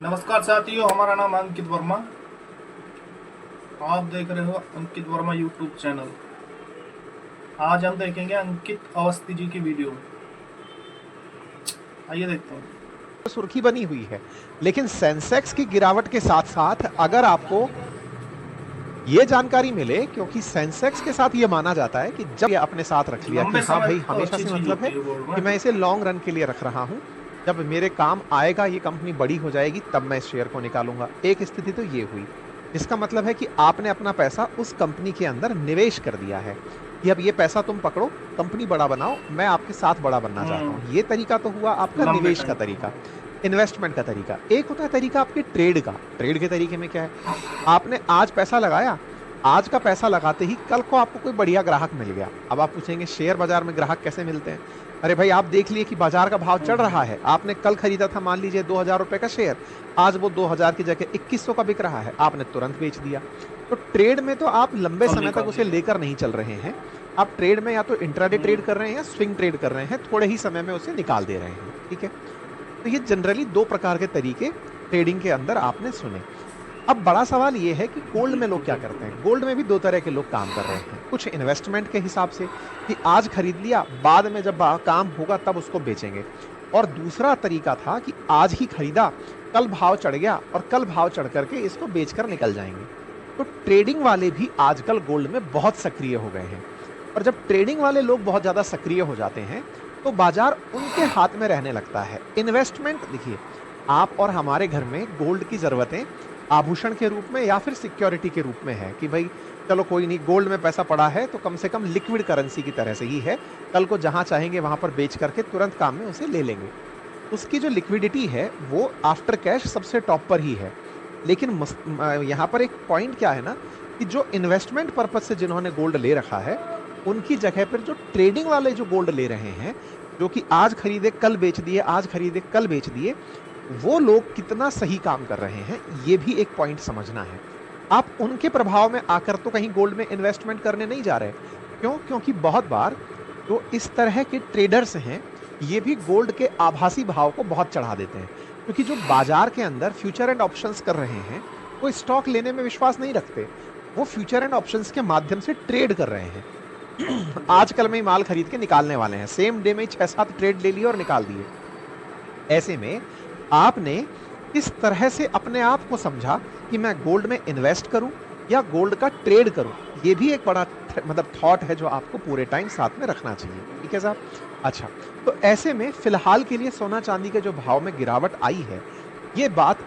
नमस्कार साथियों, हमारा नाम अंकित वर्मा। आप देख रहे हो अंकित वर्मा यूट्यूब चैनल। आज हम देखेंगे अंकित अवस्थी जी की वीडियो। आइए देखते हैं। सुर्खी बनी हुई है, लेकिन सेंसेक्स की गिरावट के साथ साथ अगर आपको ये जानकारी मिले, क्योंकि सेंसेक्स के साथ ये माना जाता है कि जब ये अपने साथ रख लिया कि लंबे हाँ समय भाई, तक तो हमेशा अच्छी से चीज मतलब होती है है गोल्ड कि में। मैं इसे लॉन्ग रन के लिए रख रहा हूं, जब मेरे काम आएगा, ये कंपनी बड़ी हो जाएगी, तब मैं इस शेयर को निकालूंगा। एक स्थिति तो ये हुई, इसका मतलब है कि आपने अपना पैसा उस कंपनी के अंदर निवेश कर दिया है कि अब ये पैसा तुम पकड़ो, कंपनी बड़ा बनाओ, मैं आपके साथ बड़ा बनना चाहता हूं। ये तरीका तो हुआ आपका लंबे निवेश का टाइम तरीका, तक। इन्वेस्टमेंट का तरीका। एक होता है तरीका आपके ट्रेड का। ट्रेड के तरीके में क्या है, आपने आज पैसा लगाया, आज का पैसा लगाते ही कल को आपको कोई बढ़िया ग्राहक मिल गया। अब आप पूछेंगे शेयर बाजार में ग्राहक कैसे मिलते हैं? अरे भाई, आप देख लिए कि बाजार का भाव चढ़ रहा है, आपने कल खरीदा था मान लीजिए 2000 रुपए का शेयर, आज वो 2000 की जगह 2100 का बिक रहा है, आपने तुरंत बेच दिया। तो ट्रेड में तो आप लंबे और समय तक निकाल उसे दिया। लेकर नहीं चल रहे हैं। आप ट्रेड में या तो इंट्राडे ट्रेड कर रहे हैं या स्विंग ट्रेड कर रहे हैं, थोड़े ही समय में उसे निकाल दे रहे हैं। ठीक है, तो ये जनरली दो प्रकार के तरीके ट्रेडिंग के अंदर आपने सुने। अब बड़ा सवाल ये है कि गोल्ड में लोग क्या करते हैं। गोल्ड में भी दो तरह के लोग काम कर रहे हैं। कुछ इन्वेस्टमेंट के हिसाब से कि आज खरीद लिया, बाद में जब काम होगा तब उसको बेचेंगे। और दूसरा तरीका था कि आज ही खरीदा, कल भाव चढ़ गया और कल भाव चढ़ करके इसको बेचकर निकल जाएंगे। तो ट्रेडिंग वाले भी आजकल गोल्ड में बहुत सक्रिय हो गए हैं। और जब ट्रेडिंग वाले लोग बहुत ज्यादा सक्रिय हो जाते हैं तो बाजार उनके हाथ में रहने लगता है। इन्वेस्टमेंट देखिए, आप और हमारे घर में गोल्ड की जरूरतें आभूषण के रूप में या फिर सिक्योरिटी के रूप में है कि भाई चलो कोई नहीं, गोल्ड में पैसा पड़ा है तो कम से कम लिक्विड करेंसी की तरह से ही है, कल को जहां चाहेंगे वहां पर बेच करके तुरंत काम में उसे ले लेंगे। उसकी जो लिक्विडिटी है वो आफ्टर कैश सबसे टॉप पर ही है। लेकिन यहाँ पर एक पॉइंट क्या है ना, कि जो इन्वेस्टमेंट पर्पज से जिन्होंने गोल्ड ले रखा है, उनकी जगह पर जो ट्रेडिंग वाले जो गोल्ड ले रहे हैं, जो कि आज खरीदे कल बेच दिए, आज खरीदे कल बेच दिए, वो लोग कितना सही काम कर रहे हैं, ये भी एक पॉइंट समझना है। आप उनके प्रभाव में आकर तो कहीं गोल्ड में इन्वेस्टमेंट करने नहीं जा रहे। क्यों? क्योंकि बहुत बार जो इस तरह के ट्रेडर्स हैं, ये भी गोल्ड के आभासी भाव को बहुत चढ़ा देते हैं। क्योंकि जो बाजार के अंदर फ्यूचर एंड ऑप्शंस कर रहे हैं, वो स्टॉक लेने में विश्वास नहीं रखते, वो फ्यूचर एंड ऑप्शंस के माध्यम से ट्रेड कर रहे हैं। आजकल में ही माल खरीद के निकालने वाले हैं, सेम डे में ही 6-7 ट्रेड ले लिए और निकाल दिए। ऐसे में आपने इस तरह से अपने आप को समझा कि मैं गोल्ड में इन्वेस्ट करूं या गोल्ड का ट्रेड करूं, ये भी एक बड़ा मतलब थॉट है जो आपको पूरे टाइम साथ में रखना चाहिए। ठीक है साहब? अच्छा, तो ऐसे में फिलहाल के लिए सोना चांदी के जो भाव में गिरावट आई है, ये बात